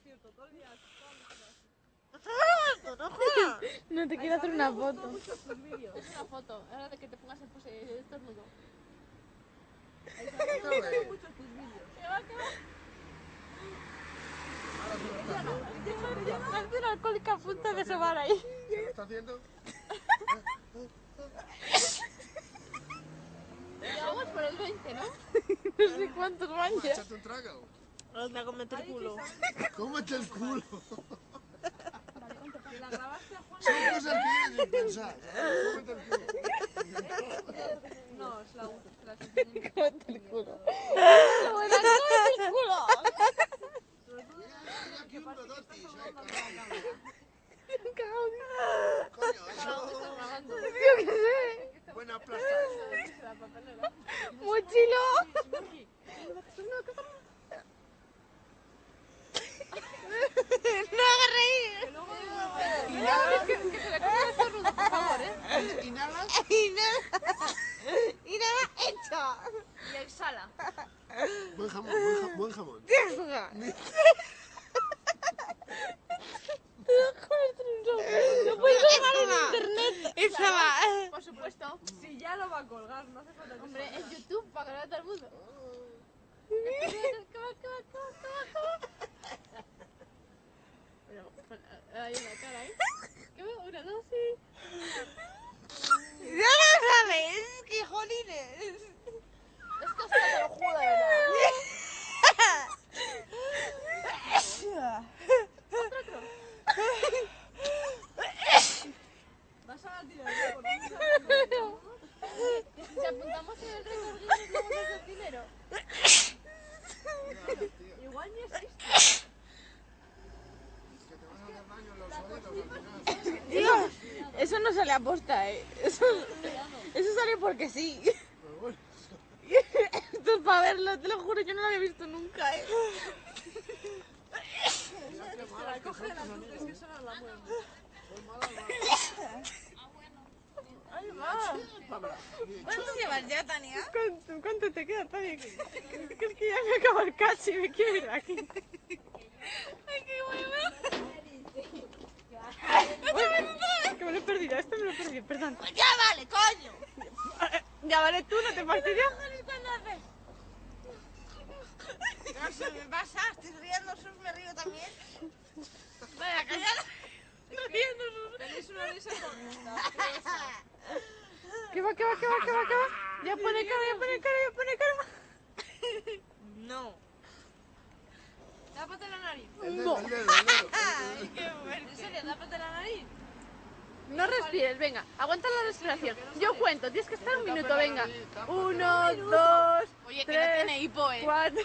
cierto, todo el día. No te quiero hacer una foto. Una foto, ahora de que te pongas el pose estornudo. Muchos tus vídeos. ¿Qué va? Es una alcohólica a punto de sobar ahí. ¿Se lo está haciendo? Ya vamos por el 20, ¿no? No sé cuántos van ya. Échate un trago. Anda a comerte el culo. Cómete el culo. Si la grabaste a Juan. Son cosas que tienes sin pensar. Cómete el culo. No, es la enseñé. Cómete el culo. ¡Buena, cómete el culo! Mira, aquí un brodotis. Coño, Coño, eso. yo qué sé. Buena plasta. Mochilo. No hagas reír. Que se le come el estornudo, por favor, ¿eh? Inhala. Y nada hecho. Y exhala. Buen jamón, buen jamón. No puedes dejar en internet. Esa va. Por supuesto. Si ya lo va a colgar, no hace falta que Hombre, salga. en YouTube para que lo vea todo el mundo. Pero, hay una cara ahí. ¿Qué veo? Una dosis. Ya lo sabes. Que jolines. Es que hasta te lo juro de verdad. Vas a batir el récord. ¿No? Si apuntamos en el récord Guinness, luego nos da dinero. Igual ni existe. Que te van a hacer daño en los oídos al final. Tío, eso no sale a posta, Eso sale porque sí. Pero bueno. Esto es para verlo, te lo juro, yo no lo había visto nunca, La coge de las luces que eso no la mueve. Ay, va. Pabla, ¿Cuánto llevas ya, Tania? ¿Cuánto te queda, Tania? Que es que ya me acabo el cacho y me quiero ir de aquí. Ay, qué bueno. Que me lo he perdido, esto me lo he perdido, perdón. Pues ya vale, coño. Ya vale, tú, no te fastidias. ¿Cuándo haces? No sé, me pasa, estoy riendo, sus me río también. Vaya, callada. Tenéis una risa correcta. ¿Qué va? Ya pone cara. No. Tápate la nariz. el dedo, el dedo. Ay, qué bueno. ¿En serio? Tápate la nariz. No respires, venga, aguanta la respiración. Yo cuento, tienes que estar un minuto, venga. 1, 2, Oye, que no 3, tiene hipo, 4.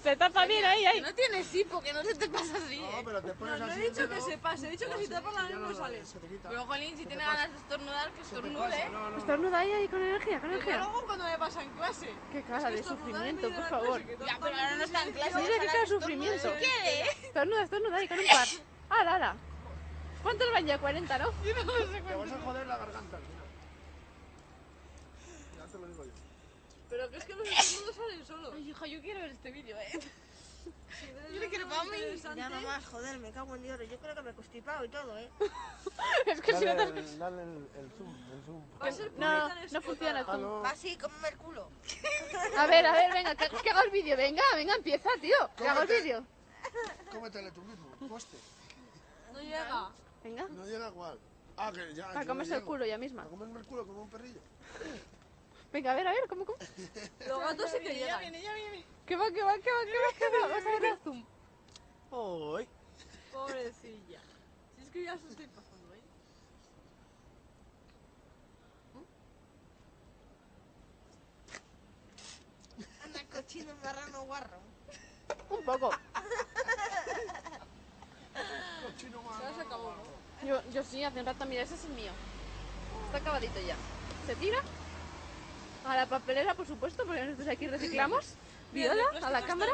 Se tapa bien ahí. No tienes hipo, que no se te pasa así, No, pero te pones No así. he dicho el que dedo, se pase, he dicho que si tapas la nariz no sale. se te quita. Pero, Jolín, si tiene ganas de estornudar, que Se te estornude. pasa, no. Estornuda ahí con energía, con Pero energía. luego cuando me pasa en clase. Qué cara de sufrimiento, por favor. Ya, pero ahora no está en clase. Mira qué cara de sufrimiento. Estornuda ahí con un par. Ala. ¿Cuántos van ya? 40, ¿no? Te vas a joder la garganta al final. Ya te lo digo yo. Pero que es que los estornudos salen solos. Ay, hija, yo quiero ver este vídeo, Yo le quiero para mí. Ya no más, joder, me cago en Dios. Yo creo que me he constipado y todo, Es que si no te... Dale el zoom. Va a ser No funciona Ah, tú. no. Va así, cómeme el culo. A ver, venga, que haga el vídeo. Venga, empieza, tío. Que haga el Cómete. vídeo. Cómetele tú mismo, poste. No llega. Venga. No llega igual. Ah, que ya. Para yo comerse no el llego. culo ya misma. Para comerme el culo como un perrillo. Venga, a ver, ¿cómo? Los gatos sí que llegan. ¿Qué va? Vas a ver el zoom. Hoy. Pobrecilla. Si es que ya se estoy pasando, ¿eh? Anda, cochino, marrano, guarro. Un poco. Cochino Ya se acabó, ¿no? Yo sí, hace un rato, mira, ese es el mío. Está acabadito ya. Se tira a la papelera, por supuesto, porque nosotros aquí reciclamos. Viola a la cámara.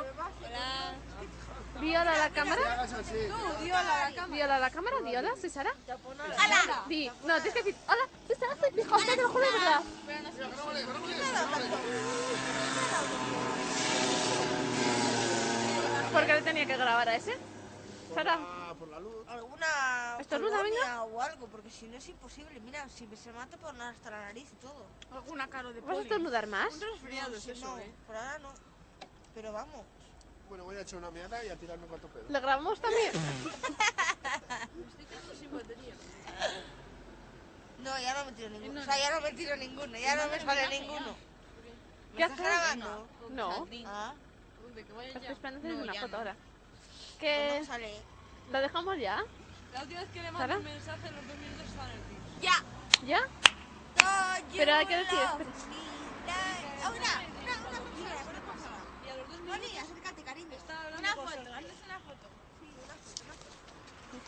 Viola a la cámara. Hagas así. Tú, diola a la cama. Viola a la cámara. Viola, soy Sara. ¡Hala! Di, no, tienes que decir, hola, soy Sara, soy pijo, te lo juro de verdad. Grábale. ¿Por qué le tenía que grabar a ese? Sara. Por la luz. Alguna ¿Estornuda, colonia o algo, porque si no es imposible. Mira, si se mata por nada hasta la nariz y todo. Alguna caro de ¿Vas a poli. estornudar más? Un resfriado es si eso, no, ¿eh? por ahora no. Pero vamos. Bueno, voy a echar una mierda y a tirarme cuatro pedos. ¿Le grabamos también? Me estoy quedando sin batería. No, ya no me tiro ninguno. No, O sea, ya no me tiro ninguno. Ya no me sale ninguno. ¿Qué ¿Me estás haces? grabando? No. Ah, De que vaya Estoy ya. esperando hacer No, una ya foto no. ahora. ¿cómo ¿Qué? sale? ¿Lo dejamos ya? La última vez que le ¿Sara? mandé un mensaje, los 2 minutos estaban en el Teams. ¡Ya! ¿Ya? Pero hay que decir, espera. Una foto. Y a los 2 minutos Moni, acércate, cariño. estaba hablando Una con foto, Sara. hazles una foto.